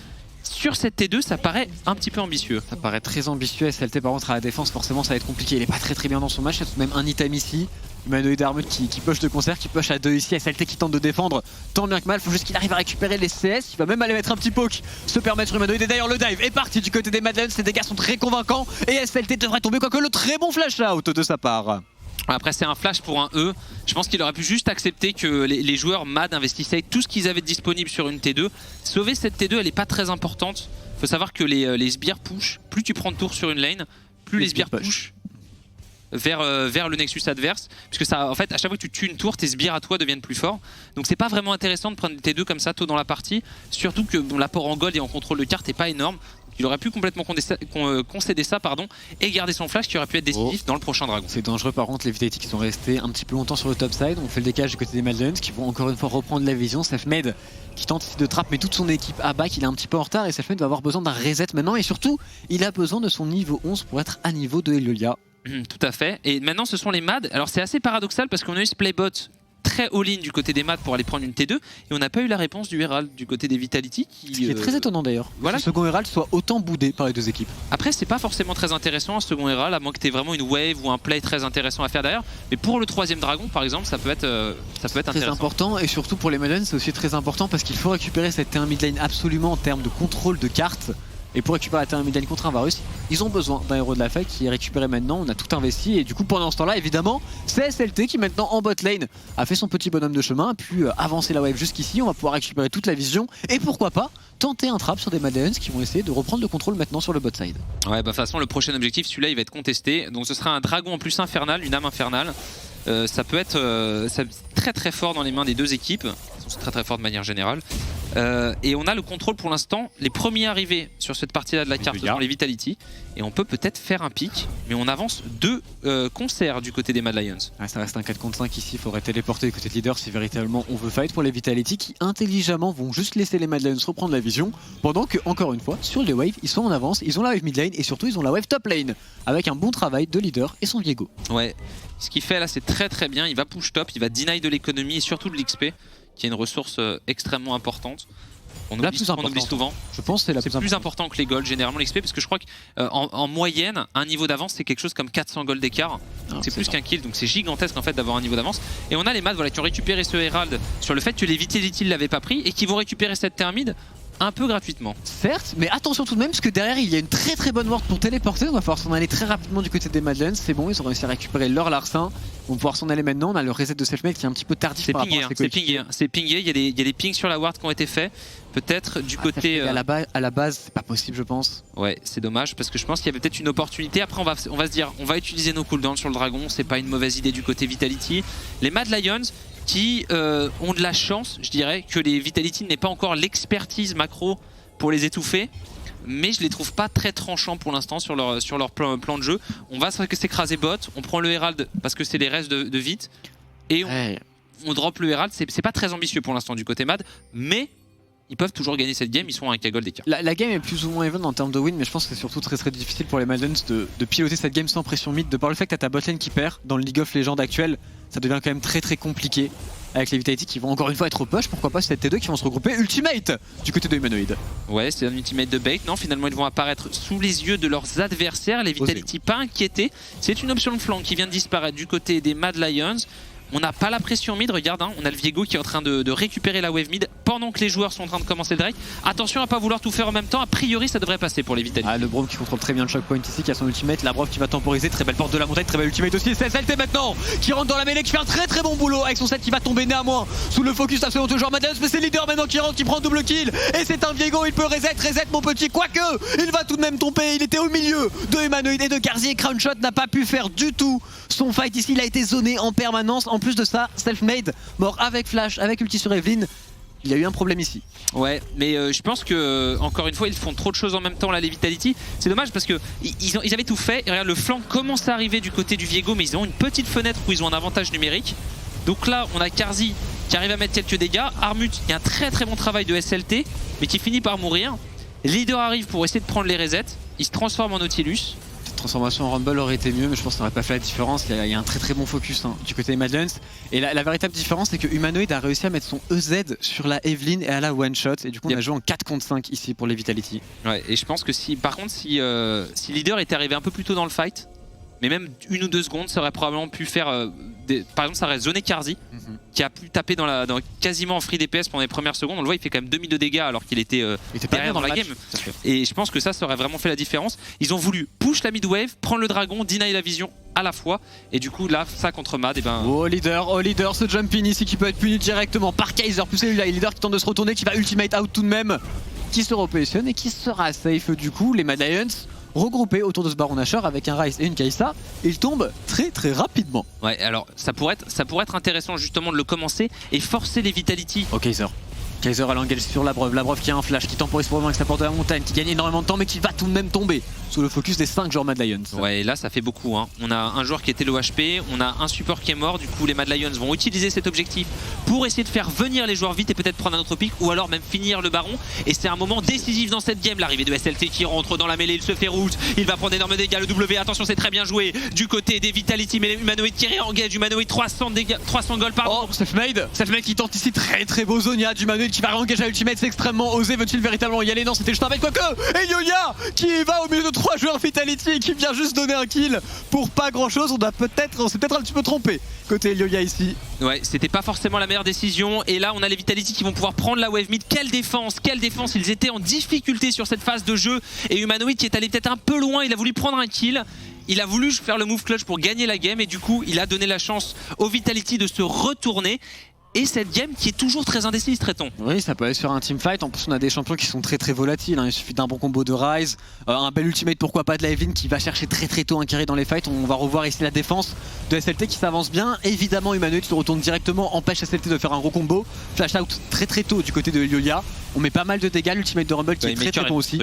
Sur cette T2, ça paraît un petit peu ambitieux. Ça paraît très ambitieux. SLT par contre à la défense, forcément ça va être compliqué. Il est pas très bien dans son match, il y a tout de même un item ici. Humanoid Armut qui push de concert, qui push à 2 ici. SLT qui tente de défendre tant bien que mal. Faut juste qu'il arrive à récupérer les CS. Il va même aller mettre un petit poke, se permettre Humanoid. Et d'ailleurs le dive est parti du côté des Mad Lions. Les dégâts sont très convaincants et SLT devrait tomber, quoique le très bon flash out de sa part. Après c'est un flash pour un E, je pense qu'il aurait pu juste accepter que les joueurs MAD investissaient tout ce qu'ils avaient disponible sur une T2. Sauver cette T2 elle est pas très importante, faut savoir que les sbires push, plus tu prends de tours sur une lane, plus les sbires push vers le Nexus adverse, puisque ça, en fait, à chaque fois que tu tues une tour, tes sbires à toi deviennent plus forts. Donc c'est pas vraiment intéressant de prendre des T2 comme ça tôt dans la partie, surtout que bon, l'apport en gold et en contrôle de carte est pas énorme. Il aurait pu complètement concéder ça et garder son flash qui aurait pu être décisif dans le prochain dragon. C'est dangereux par contre, les Vitality qui sont restés un petit peu longtemps sur le top side. On fait le décalage du côté des Mad Lions qui vont encore une fois reprendre la vision. Selfmade qui tente ici de trap mais toute son équipe à back, il est un petit peu en retard et Selfmade va avoir besoin d'un reset maintenant et surtout il a besoin de son niveau 11 pour être à niveau de Elolia. Tout à fait. Et maintenant ce sont les MAD. Alors c'est assez paradoxal parce qu'on a eu ce playbot très all-in du côté des MAD pour aller prendre une T2 et on n'a pas eu la réponse du Herald du côté des Vitality Ce qui est très étonnant d'ailleurs, voilà, que ce second Herald soit autant boudé par les deux équipes. Après c'est pas forcément très intéressant un second Herald à moins que tu aies vraiment une wave ou un play très intéressant à faire derrière, mais pour le troisième dragon par exemple ça peut être intéressant. Très important et surtout pour les Madden c'est aussi très important parce qu'il faut récupérer cette T1 mid lane absolument en termes de contrôle de carte. Et pour récupérer la T1 mid lane contre un Varus, ils ont besoin d'un héros de la faille qui est récupéré maintenant. On a tout investi et du coup pendant ce temps-là, évidemment, c'est SLT qui maintenant en bot lane a fait son petit bonhomme de chemin, a pu avancer la wave jusqu'ici. On va pouvoir récupérer toute la vision et pourquoi pas tenter un trap sur des Mad Lions qui vont essayer de reprendre le contrôle maintenant sur le bot side. Ouais, bah de toute façon le prochain objectif, celui-là il va être contesté. Donc ce sera un dragon en plus infernal, une âme infernale. Ça peut être très très fort dans les mains des deux équipes. C'est très très fort de manière générale. Et on a le contrôle pour l'instant. Les premiers arrivés sur cette partie-là de la carte sont les Vitality. Et on peut peut-être faire un pic. Mais on avance deux concerts du côté des Mad Lions. Ouais, ça reste un 4 contre 5 ici. Il faudrait téléporter du côté de leader si véritablement on veut fight pour les Vitality qui intelligemment vont juste laisser les Mad Lions reprendre la vision. Pendant que, encore une fois, sur les waves, ils sont en avance. Ils ont la wave mid lane et surtout ils ont la wave top lane. Avec un bon travail de leader et son Viego. Ouais, ce qu'il fait là c'est très très bien. Il va push top, il va deny de l'économie et surtout de l'XP. Qui est une ressource extrêmement importante. On oublie souvent. Je pense que c'est plus important que les gold généralement l'XP parce que je crois qu'en moyenne un niveau d'avance c'est quelque chose comme 400 gold d'écart. C'est plus qu'un kill donc c'est gigantesque en fait d'avoir un niveau d'avance. Et on a les Mad voilà, qui ont récupéré ce Herald sur le fait que les Vitality ne l'avaient pas pris et qui vont récupérer cette T1 mid un peu gratuitement. Certes, mais attention tout de même parce que derrière il y a une très très bonne ward pour téléporter. On va pouvoir s'en aller très rapidement du côté des Mad Lions. C'est bon, ils ont réussi à récupérer leur larcin. On va pouvoir s'en aller maintenant. On a le reset de Selfmade qui est un petit peu tardif. C'est pingé, c'est pingé. Il y a des pings sur la ward qui ont été faits. Peut-être du côté. À la base, c'est pas possible, je pense. Ouais, c'est dommage parce que je pense qu'il y avait peut-être une opportunité. Après, on va se dire, on va utiliser nos cooldowns sur le dragon. C'est pas une mauvaise idée du côté Vitality. Les Mad Lions qui ont de la chance, je dirais, que les Vitality n'aient pas encore l'expertise macro pour les étouffer. Mais je les trouve pas très tranchants pour l'instant sur leur plan de jeu. On va s'écraser bot, on prend le Herald parce que c'est les restes de vite. Et on drop le Herald, c'est pas très ambitieux pour l'instant du côté Mad. Mais ils peuvent toujours gagner cette game, ils sont à un K-Gold d'écart. La game est plus ou moins even en termes de win, mais je pense que c'est surtout très difficile pour les Mad Lions de piloter cette game sans pression mid. De par le fait que t'as ta botlane qui perd dans le League of Legends actuel, ça devient quand même très très compliqué. Avec les Vitality qui vont encore une fois être au push, pourquoi pas cette T2 qui vont se regrouper ultimate du côté de Humanoid. Ouais, c'est un ultimate de bait. Non, finalement ils vont apparaître sous les yeux de leurs adversaires. Les Vitality pas inquiétés. C'est une option de flanc qui vient de disparaître du côté des Mad Lions. On n'a pas la pression mid, regarde, hein, on a le Viego qui est en train de récupérer la wave mid pendant que les joueurs sont en train de commencer le Drake. Attention à pas vouloir tout faire en même temps, a priori ça devrait passer pour les Vitality. Ah, le Braum qui contrôle très bien le choc point ici, qui a son ultimate, la Braum qui va temporiser, très belle porte de la montagne, très belle ultimate aussi, c'est SLT maintenant qui rentre dans la mêlée, qui fait un très très bon boulot avec son set qui va tomber néanmoins sous le focus absolument toujours Mad Lions, mais c'est leader maintenant qui rentre, qui prend double kill et c'est un Viego, il peut reset mon petit, quoique il va tout de même tomber, il était au milieu de Humanoid et de Garzi et Crownshot n'a pas pu faire du tout son fight ici, il a été zoné en permanence, en plus de ça, Selfmade mort avec Flash, avec ulti sur Evelyn. Il y a eu un problème ici. Ouais, mais je pense que encore une fois ils font trop de choses en même temps là les Vitality. C'est dommage parce que ils avaient tout fait. Et regarde, le flanc commence à arriver du côté du Viego, mais ils ont une petite fenêtre où ils ont un avantage numérique. Donc là on a Karzi qui arrive à mettre quelques dégâts. Armut, il y a un très très bon travail de SLT, mais qui finit par mourir. Leader arrive pour essayer de prendre les resets. Il se transforme en Nautilus. Transformation en Rumble aurait été mieux, mais je pense qu'on n'aurait pas fait la différence. Il y a un très très bon focus du côté des Mad Lions. Et la véritable différence, c'est que Humanoid a réussi à mettre son EZ sur la Evelyn et à la one shot. Et du coup, on a joué en 4 contre 5 ici pour les Vitality. Ouais, et je pense que par contre, si Leader était arrivé un peu plus tôt dans le fight, mais même 1 ou 2 secondes, ça aurait probablement pu faire... Par exemple, ça aurait zoné Carzzy, qui a pu taper quasiment en free DPS pendant les premières secondes. On le voit, il fait quand même 2000 de dégâts alors qu'il était derrière dans la game. Et je pense que ça aurait vraiment fait la différence. Ils ont voulu push la mid wave, prendre le dragon, deny la vision à la fois. Et du coup, là, ça contre Mad, et ben... Oh leader, ce jump in ici qui peut être puni directement par Kaiser. Plus là, il leader qui tente de se retourner, qui va ultimate out tout de même, qui se repositionne et qui sera safe du coup. Les Mad Lions regroupés autour de ce Baron Nashor avec un Ryze et une Kai'Sa, ils tombent très rapidement. Ouais, alors ça pourrait être intéressant justement de le commencer et forcer les Vitality. Oh Kaiser à l'engage sur Labrov qui a un flash, qui temporise pour le moment avec sa porte de la montagne, qui gagne énormément de temps mais qui va tout de même tomber sous le focus des 5 joueurs Mad Lions. Ouais, et là ça fait beaucoup, hein. On a un joueur qui était low HP, on a un support qui est mort, du coup les Mad Lions vont utiliser cet objectif pour essayer de faire venir les joueurs vite et peut-être prendre un autre pick ou alors même finir le Baron. Et c'est un moment décisif dans cette game, l'arrivée de SLT qui rentre dans la mêlée, il se fait route, il va prendre d'énormes dégâts, le W, attention c'est très bien joué du côté des Vitality, mais Humanoid qui réengage, Humanoid 300 gold pardon. Oh, Selfmade qui tente ici très beau Zonia, d'Humanoid qui va réengager à ultimate, c'est extrêmement osé, veut-il véritablement y aller? Non, c'était juste un bête, quoique. Et Yoya qui va au milieu de 3 joueurs Vitality et qui vient juste donner un kill pour pas grand chose. On s'est peut-être un petit peu trompé côté Yoya ici. Ouais, c'était pas forcément la meilleure décision. Et là, on a les Vitality qui vont pouvoir prendre la wave mid. Quelle défense! Ils étaient en difficulté sur cette phase de jeu. Et Humanoid qui est allé peut-être un peu loin, il a voulu prendre un kill. Il a voulu faire le move clutch pour gagner la game. Et du coup, il a donné la chance aux Vitality de se retourner. Et cette game qui est toujours très indécise, Tréton. Oui, ça peut aller sur un teamfight. En plus, on a des champions qui sont très volatiles, hein. Il suffit d'un bon combo de Ryze, un bel ultimate, pourquoi pas de la Evelynn qui va chercher très tôt un carry dans les fights. On va revoir ici la défense de SLT qui s'avance bien. Évidemment, Humanoid se retourne directement, empêche SLT de faire un gros combo. Flash out très tôt du côté de Yoya. On met pas mal de dégâts. L'ultimate de Rumble qui est très bon aussi.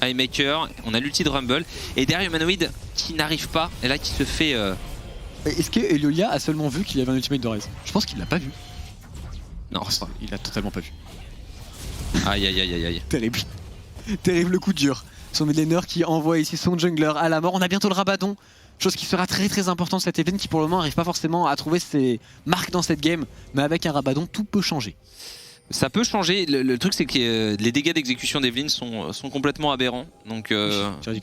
Highmaker, on a l'ulti de Rumble. Et derrière Humanoid qui n'arrive pas, et là qui se fait... Est-ce que Elolia a seulement vu qu'il y avait un ultimate de Ryze? Je pense qu'il l'a pas vu. Non, il a totalement pas vu. Aïe. Terrible le coup dur. Son midlaner qui envoie ici son jungler à la mort. On a bientôt le Rabadon, chose qui sera très importante cette event qui pour le moment n'arrive pas forcément à trouver ses marques dans cette game. Mais avec un Rabadon, tout peut changer. Ça peut changer. Le truc, c'est que les dégâts d'exécution d'Evelynn sont complètement aberrants. Donc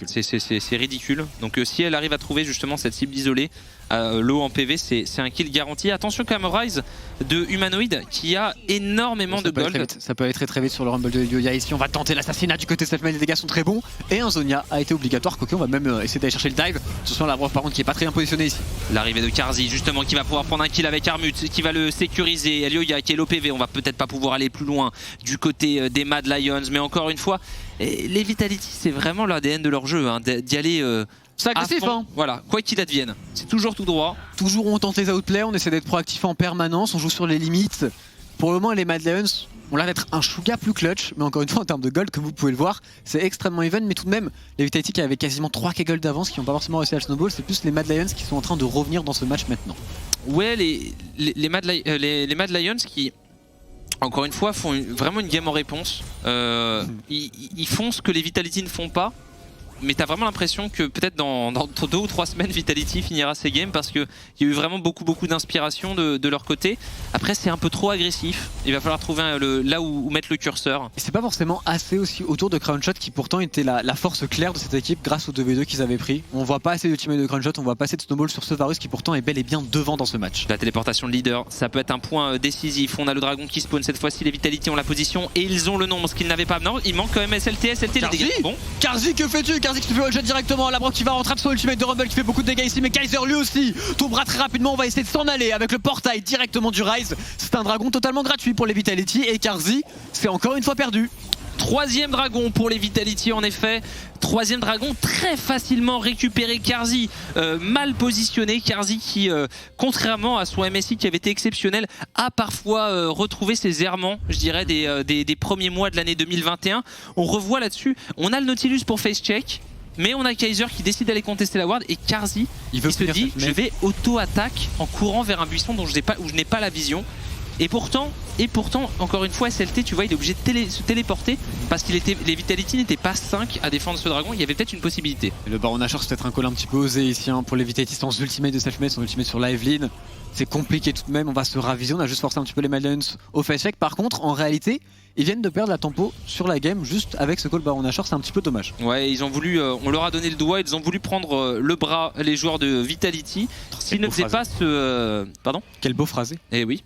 c'est ridicule. Donc si elle arrive à trouver justement cette cible isolée, l'eau en PV, c'est un kill garanti. Attention quand même Ryze de Humanoid qui a énormément de gold. Ça peut aller très vite sur le Rumble de Yoya. Ici, on va tenter l'assassinat du côté Selfmade. Les dégâts sont très bons. Et un Zonia a été obligatoire. Quoique, on va même essayer d'aller chercher le dive. Attention, la Labrov par contre qui est pas très bien positionné ici. L'arrivée de Carzzy justement qui va pouvoir prendre un kill avec Armut, qui va le sécuriser. Yoya qui est l'OPV. On va peut-être pas pouvoir aller plus loin du côté des Mad Lions. Mais encore une fois, les Vitality, c'est vraiment l'ADN de leur jeu, hein, d'y aller... C'est agressif, hein. Voilà, quoi qu'il advienne, c'est toujours tout droit. Toujours on tente les outplays, on essaie d'être proactif en permanence, on joue sur les limites. Pour le moment, les Mad Lions ont l'air d'être un chouga plus clutch, mais encore une fois, en termes de gold, comme vous pouvez le voir, c'est extrêmement even. Mais tout de même, les Vitality qui avaient quasiment 3k gold d'avance, qui n'ont pas forcément réussi à le snowball, c'est plus les Mad Lions qui sont en train de revenir dans ce match maintenant. Ouais, les Mad Lions qui... Encore une fois, font vraiment une game en réponse. Ils font ce que les Vitality ne font pas. Mais t'as vraiment l'impression que peut-être dans 2 ou 3 semaines Vitality finira ses games parce qu'il y a eu vraiment beaucoup d'inspiration de leur côté. Après c'est un peu trop agressif, il va falloir trouver là où mettre le curseur. Et c'est pas forcément assez aussi autour de Crownshot qui pourtant était la force claire de cette équipe grâce au 2v2 qu'ils avaient pris. On voit pas assez de teammate de Crownshot, on voit pas assez de snowball sur ce Varus qui pourtant est bel et bien devant dans ce match. La téléportation de leader, ça peut être un point décisif. On a le dragon qui spawn cette fois-ci, les Vitality ont la position et ils ont le nombre, ce qu'ils n'avaient pas. Non, il manque quand même SLT les dégâts. Bon. Carzzy, que fais-tu? Carzzy qui se fait all-jet directement, Labrov qui va rentrer son ultimate de Rumble qui fait beaucoup de dégâts ici, mais Kaiser lui aussi tombera très rapidement. On va essayer de s'en aller avec le portail directement du Ryze. C'est un dragon totalement gratuit pour les Vitality et Carzzy, c'est encore une fois perdu. 3e dragon pour les Vitality en effet. 3e dragon très facilement récupéré. Carzzy mal positionné. Carzzy qui, contrairement à son MSI qui avait été exceptionnel, a parfois retrouvé ses errements, je dirais, des premiers mois de l'année 2021. On revoit là-dessus. On a le Nautilus pour face check. Mais on a Kaiser qui décide d'aller contester la ward et Carzzy qui se dit je vais auto-attaque en courant vers un buisson dont où je n'ai pas la vision. Et pourtant, encore une fois, SLT, tu vois, il est obligé de se téléporter parce que les Vitality n'étaient pas 5 à défendre ce dragon. Il y avait peut-être une possibilité. Et le Baron Nashor, c'est peut-être un call un petit peu osé ici hein, pour les Vitality sans ultimate de Selfmade, son ultimate sur la Evelynn. C'est compliqué tout de même, on va se raviser, on a juste forcé un petit peu les Mad Lions au face check. Par contre, en réalité, Ils viennent de perdre la tempo sur la game juste avec ce call Baron Nashor, c'est un petit peu dommage. Ouais, ils ont voulu, on leur a donné le doigt, ils ont voulu prendre le bras, les joueurs de Vitality. S'ils ne faisaient pas ce... Pardon ? Quel beau phrasé. Eh oui.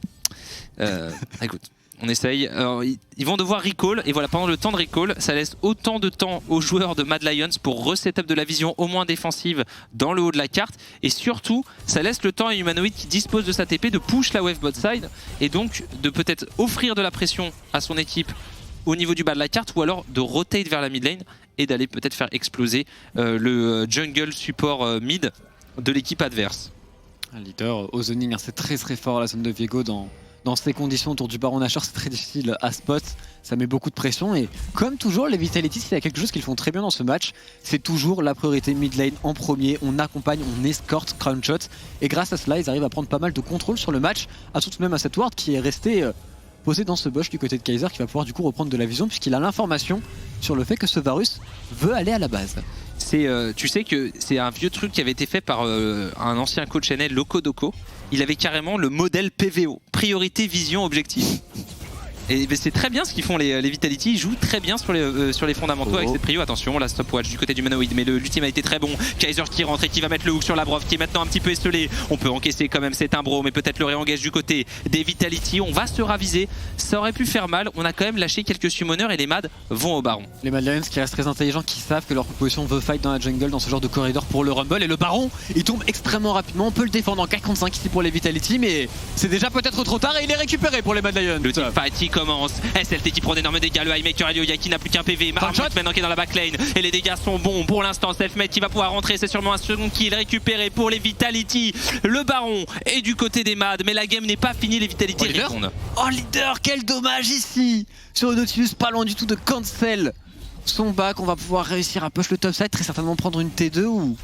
Écoute. On essaye. Alors, ils vont devoir recall et voilà, pendant le temps de recall, ça laisse autant de temps aux joueurs de Mad Lions pour resetup de la vision au moins défensive dans le haut de la carte et surtout, ça laisse le temps à Humanoid qui dispose de sa TP de push la wave bot side et donc de peut-être offrir de la pression à son équipe au niveau du bas de la carte ou alors de rotate vers la mid lane et d'aller peut-être faire exploser le jungle support mid de l'équipe adverse. Un leader au zoning, c'est très fort la zone de Viego dans ces conditions autour du Baron Nashor, c'est très difficile à spot, ça met beaucoup de pression et comme toujours les Vitality, s'il y a quelque chose qu'ils font très bien dans ce match, c'est toujours la priorité mid lane en premier, on accompagne, on escorte Crown Shot et grâce à cela ils arrivent à prendre pas mal de contrôle sur le match, à tout de même à cette ward qui est resté posé dans ce bush du côté de Kaiser qui va pouvoir du coup reprendre de la vision puisqu'il a l'information sur le fait que ce Varus veut aller à la base. Tu sais que c'est un vieux truc qui avait été fait par un ancien coach NL, Loco Doco. Il avait carrément le modèle PVO, priorité, vision, objectif. Et c'est très bien ce qu'ils font les Vitality, ils jouent très bien sur les fondamentaux avec cette prio. Attention, la stopwatch du côté du Humanoid, mais l'ultimate était très bon. Kaiser qui rentre et qui va mettre le hook sur la Brov qui est maintenant un petit peu esselé. On peut encaisser quand même, c'est un bro, mais peut-être le réengage du côté des Vitality. On va se raviser, ça aurait pu faire mal. On a quand même lâché quelques summoners et les Mad vont au Baron. Les Mad Lions qui restent très intelligents, qui savent que leur proposition veut fight dans la jungle, dans ce genre de corridor pour le Rumble. Et le Baron, il tombe extrêmement rapidement. On peut le défendre en 4 contre 5 ici pour les Vitality, mais c'est déjà peut-être trop tard et il est récupéré pour les Mad Lions. Le teamfight qui commence. SLT qui prend d'énormes dégâts, le Highmaker Elioya qui n'a plus qu'un PV, Marmot maintenant qui est dans la backlane et les dégâts sont bons pour l'instant. Selfmade qui va pouvoir rentrer, c'est sûrement un second kill récupéré pour les Vitality. Le Baron est du côté des Mad, mais la game n'est pas finie, les Vitality répondent. Oh leader, quel dommage ici sur le Nautilus, pas loin du tout de cancel son back. On va pouvoir réussir à push le topside, très certainement prendre une T2 ou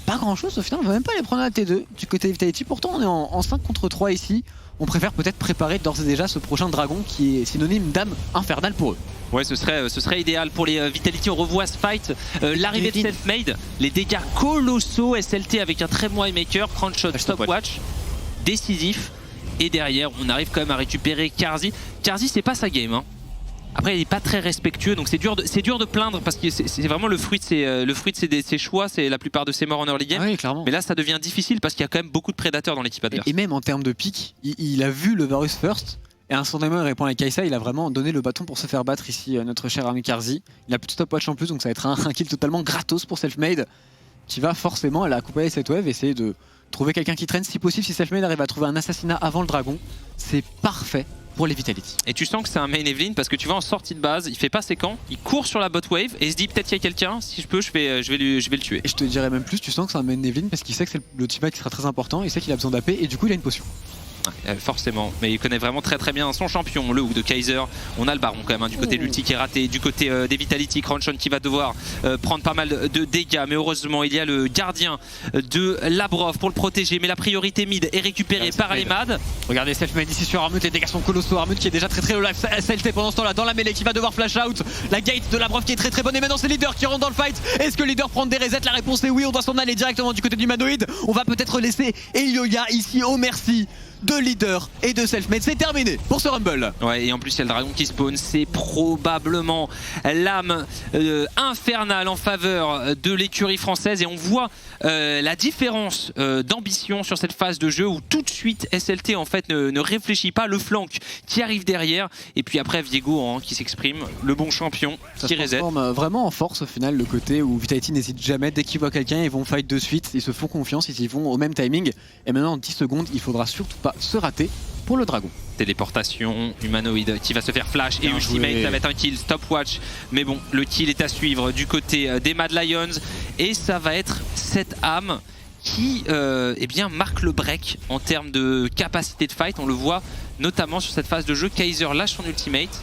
pas grand chose au final. On va même pas aller prendre la T2 du côté des Vitality, pourtant on est en 5 contre 3 ici. On préfère peut-être préparer d'ores et déjà ce prochain dragon qui est synonyme d'âme infernale pour eux. Ouais, ce serait idéal pour les Vitality. On revoit ce fight, l'arrivée de Selfmade, les dégâts colossaux, SLT avec un très bon Highmaker, Crownshot, Stopwatch, décisif. Et derrière, on arrive quand même à récupérer Carzzy. Carzzy, c'est pas sa game, hein. Après, il n'est pas très respectueux, donc c'est dur de plaindre parce que c'est vraiment le fruit de ses choix, c'est la plupart de ses morts en early game. Ah oui, clairement. Mais là, ça devient difficile parce qu'il y a quand même beaucoup de prédateurs dans l'équipe adverse. Et même en termes de pick, il a vu le Varus first et instantanément il répond avec Kai'Sa, il a vraiment donné le bâton pour se faire battre ici, notre cher ami Carzzy. Il a plus de stopwatch en plus, donc ça va être un kill totalement gratos pour Selfmade qui va forcément aller accompagner cette wave, essayer de trouver quelqu'un qui traîne si possible. Si Selfmade arrive à trouver un assassinat avant le dragon, c'est parfait pour les Vitality. Et tu sens que c'est un main Evelyn parce que tu vois en sortie de base, il fait pas ses camps, il court sur la bot wave et il se dit peut-être qu'il y a quelqu'un, si je peux je vais le tuer. Et je te dirais même plus, tu sens que c'est un main Evelyn parce qu'il sait que c'est le teammate qui sera très important, il sait qu'il a besoin d'AP et du coup il a une potion. Forcément, mais il connaît vraiment très bien son champion, le hook de Kaiser. On a le Baron quand même, hein, du côté de l'ulti qui est raté, du côté des Vitality, Crownshot qui va devoir prendre pas mal de dégâts, mais heureusement il y a le gardien de Labrov pour le protéger, mais la priorité mid est récupérée par les Mad. Regardez Selfmade ici sur Armut, les dégâts sont colossaux. Armut qui est déjà très low life, SLT pendant ce temps là dans la mêlée qui va devoir flash out. La gate de Labrov qui est très bonne et maintenant c'est Leader qui rentre dans le fight. Est-ce que Leader prend des resets? La réponse est oui, on doit s'en aller directement du côté du Humanoid. On va peut-être laisser Elioya ici au merci de Leader et de Selfmade. C'est terminé pour ce Rumble. Ouais, et en plus il y a le dragon qui spawn, c'est probablement l'âme infernale en faveur de l'écurie française et on voit la différence d'ambition sur cette phase de jeu où tout de suite SLT en fait ne réfléchit pas, le flank qui arrive derrière et puis après Viego hein, qui s'exprime, le bon champion ça qui se reset. Transforme vraiment en force au final, le côté où Vitality n'hésite jamais, dès qu'ils voient quelqu'un ils vont fight de suite, ils se font confiance, ils y vont au même timing et maintenant en 10 secondes il faudra surtout pas se rater pour le dragon. Téléportation, Humanoid qui va se faire flash et ultimate, ça va être un kill, stopwatch, mais bon le kill est à suivre du côté des Mad Lions et ça va être cette âme qui eh bien, marque le break en termes de capacité de fight. On le voit notamment sur cette phase de jeu, Kaiser lâche son ultimate,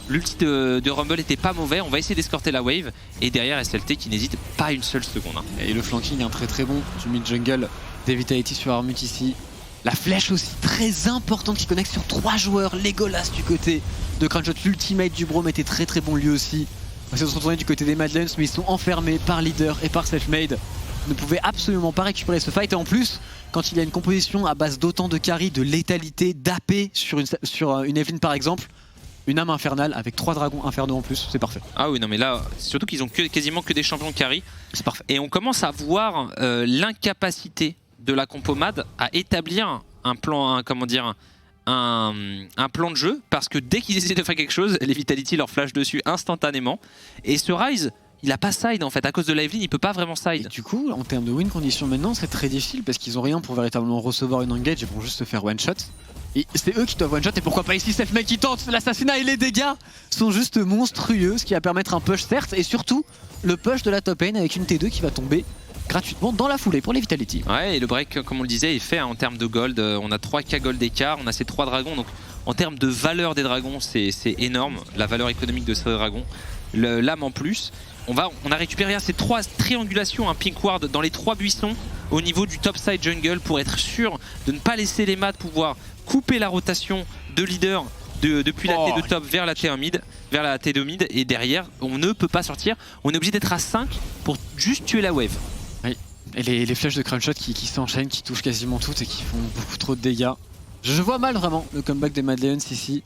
l'ulti de Rumble était pas mauvais, on va essayer d'escorter la wave et derrière SLT qui n'hésite pas une seule seconde. Hein. Et le flanking est très bon du mid jungle des Vitality sur Armut ici. La flèche aussi très importante qui connecte sur 3 joueurs. Legolas du côté de Crownshot, l'ultimate du Braum était très bon lui aussi. On va se retourner du côté des Mad Lions mais ils sont enfermés par Leader et par Selfmade. Ils ne pouvaient absolument pas récupérer ce fight et en plus quand il y a une composition à base d'autant de carry, de létalité, d'AP sur une Evelyn par exemple, une âme infernale avec 3 dragons infernaux en plus, c'est parfait. Ah oui, non mais là, surtout qu'ils ont quasiment que des champions carry. C'est parfait. Et on commence à voir l'incapacité de la compomade à établir un plan, comment dire, un plan de jeu, parce que dès qu'ils essaient de faire quelque chose, les Vitality leur flash dessus instantanément. Et ce Ryze, il a pas side en fait, à cause de l'Evelyn, il peut pas vraiment side. Et du coup, en termes de win condition maintenant, c'est très difficile parce qu'ils ont rien pour véritablement recevoir une engage, ils vont juste se faire one shot. Et c'est eux qui doivent one shot, et pourquoi pas ici Selfmade qui tente l'assassinat, et les dégâts sont juste monstrueux, ce qui va permettre un push certes, et surtout le push de la top lane avec une T2 qui va tomber gratuitement dans la foulée pour les Vitality. Ouais, et le break, comme on le disait, est fait en termes de gold. On a 3K gold d'écart, on a ces 3 dragons, donc en termes de valeur des dragons, c'est énorme, la valeur économique de ces dragons. L'âme en plus. On a récupéré ces 3 triangulations, un pink ward dans les 3 buissons au niveau du top side jungle pour être sûr de ne pas laisser les mats pouvoir couper la rotation de leader depuis la T2 top vers la T1 mid, vers la T2 mid, et derrière on ne peut pas sortir, on est obligé d'être à 5 pour juste tuer la wave. Oui. Et les flèches de Crunchshot qui s'enchaînent, qui touchent quasiment toutes et qui font beaucoup trop de dégâts. Je vois mal vraiment le comeback des Mad Lions ici.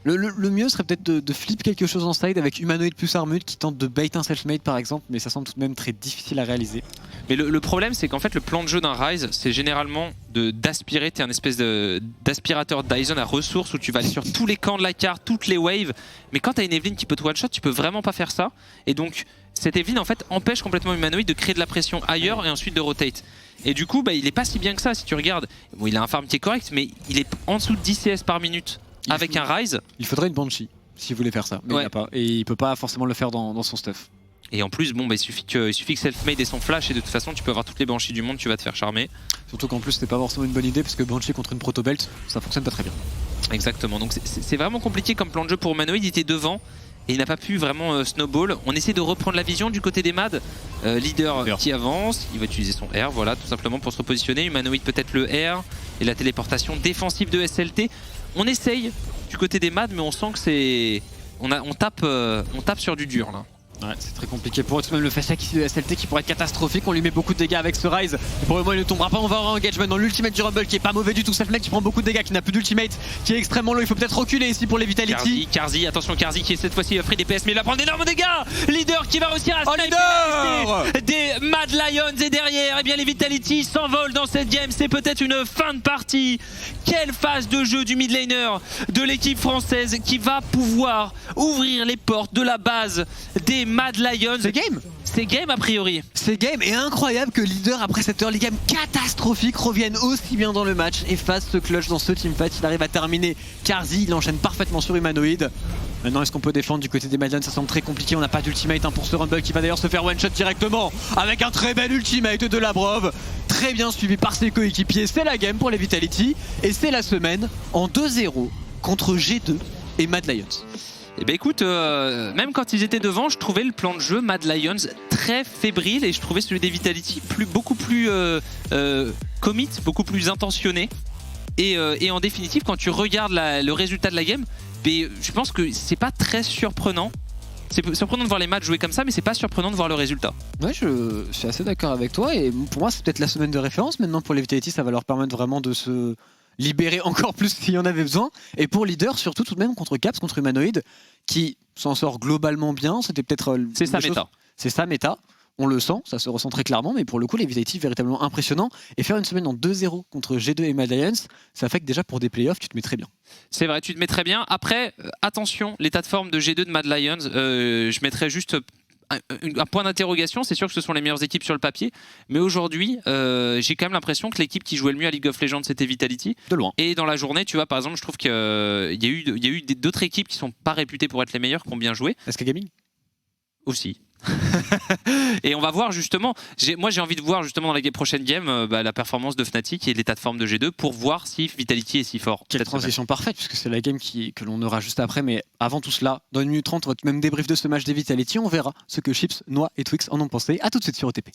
Le mieux serait peut-être de flip quelque chose en side avec Humanoid plus Armut qui tente de bait un Selfmade par exemple, mais ça semble tout de même très difficile à réaliser. Mais le problème c'est qu'en fait le plan de jeu d'un Ryze c'est généralement d'aspirer, t'es un espèce d'aspirateur Dyson à ressources où tu vas aller sur tous les camps de la carte, toutes les waves, mais quand t'as une Evelyn qui peut te one shot tu peux vraiment pas faire ça, et donc cette Evelyn en fait empêche complètement Humanoid de créer de la pression ailleurs et ensuite de rotate. Et du coup il est pas si bien que ça si tu regardes, bon il a un farm qui est correct mais il est en dessous de 10 CS par minute. Avec un Ryze. Il faudrait une Banshee s'il voulait faire ça, mais il n'a pas. Et il peut pas forcément le faire dans son stuff. Et en plus, bon, il suffit que Selfmade ait son flash, et de toute façon, tu peux avoir toutes les Banshees du monde, tu vas te faire charmer. Surtout qu'en plus, c'était pas forcément une bonne idée parce que Banshee contre une proto-belt, ça fonctionne pas très bien. Exactement, donc c'est vraiment compliqué comme plan de jeu pour Humanoid. Il était devant et il n'a pas pu vraiment snowball. On essaie de reprendre la vision du côté des Mad. Leader qui avance, il va utiliser son R, voilà, tout simplement pour se repositionner. Humanoid peut-être le R et la téléportation défensive de SLT. On essaye du côté des Mad, mais on sent que c'est... On tape sur du dur là. Ouais, c'est très compliqué pour eux, tout de même le flash ici de SLT qui pourrait être catastrophique, on lui met beaucoup de dégâts avec ce Ryze. Pour le moment il ne tombera pas, on va avoir un engagement dans l'ultimate du Rumble qui est pas mauvais du tout, Selfmade qui prend beaucoup de dégâts, qui n'a plus d'ultimate, qui est extrêmement low, il faut peut-être reculer ici pour les Vitality. Karzi, attention Karzi qui est cette fois-ci pris des PS mais il va prendre d'énormes dégâts. Leader qui va réussir à sniper des Mad Lions, et derrière eh bien, les Vitality s'envolent dans cette game, c'est peut-être une fin de partie. Quelle phase de jeu du mid laner de l'équipe française qui va pouvoir ouvrir les portes de la base des Mad Lions. C'est game a priori. C'est game, et incroyable que Leader après cette early game catastrophique revienne aussi bien dans le match et fasse ce clutch dans ce teamfight. Il arrive à terminer Karzi, il enchaîne parfaitement sur Humanoid. Maintenant est-ce qu'on peut défendre du côté des Mad Lions? Ça semble très compliqué, on n'a pas d'ultimate pour ce Rumble qui va d'ailleurs se faire one shot directement avec un très bel ultimate de Labrov. Très bien suivi par ses coéquipiers, c'est la game pour les Vitality et c'est la semaine en 2-0 contre G2 et Mad Lions. Eh ben écoute, même quand ils étaient devant, je trouvais le plan de jeu Mad Lions très fébrile et je trouvais celui des Vitality beaucoup plus commit, beaucoup plus intentionné. Et en définitive, quand tu regardes le résultat de la game, je pense que c'est pas très surprenant. C'est surprenant de voir les matchs jouer comme ça, mais c'est pas surprenant de voir le résultat. Ouais, je suis assez d'accord avec toi et pour moi c'est peut-être la semaine de référence maintenant pour les Vitality, ça va leur permettre vraiment de se libérer encore plus s'il y en avait besoin. Et pour Leader, surtout tout de même contre Caps, contre Humanoid, qui s'en sort globalement bien. C'était peut-être... C'est sa méta. C'est sa méta. On le sent, ça se ressent très clairement, mais pour le coup, les Vitality véritablement impressionnants. Et faire une semaine en 2-0 contre G2 et Mad Lions, ça fait que déjà pour des playoffs, tu te mets très bien. C'est vrai, tu te mets très bien. Après, attention, l'état de forme de G2 de Mad Lions, je mettrais juste un point d'interrogation. C'est sûr que ce sont les meilleures équipes sur le papier, mais aujourd'hui j'ai quand même l'impression que l'équipe qui jouait le mieux à League of Legends c'était Vitality. De loin. Et dans la journée, tu vois, par exemple, je trouve qu'il y a eu d'autres équipes qui sont pas réputées pour être les meilleures, qui ont bien joué. SK Gaming aussi. Et on va voir justement, moi j'ai envie de voir justement dans la prochaine game la performance de Fnatic et l'état de forme de G2 pour voir si Vitality est si fort. Quelle transition parfaite, puisque c'est la game que l'on aura juste après, mais avant tout cela, dans 1 minute 30, on va tout de même débrief de ce match des Vitality, on verra ce que Chips, Noix et Twix en ont pensé. A tout de suite sur OTP.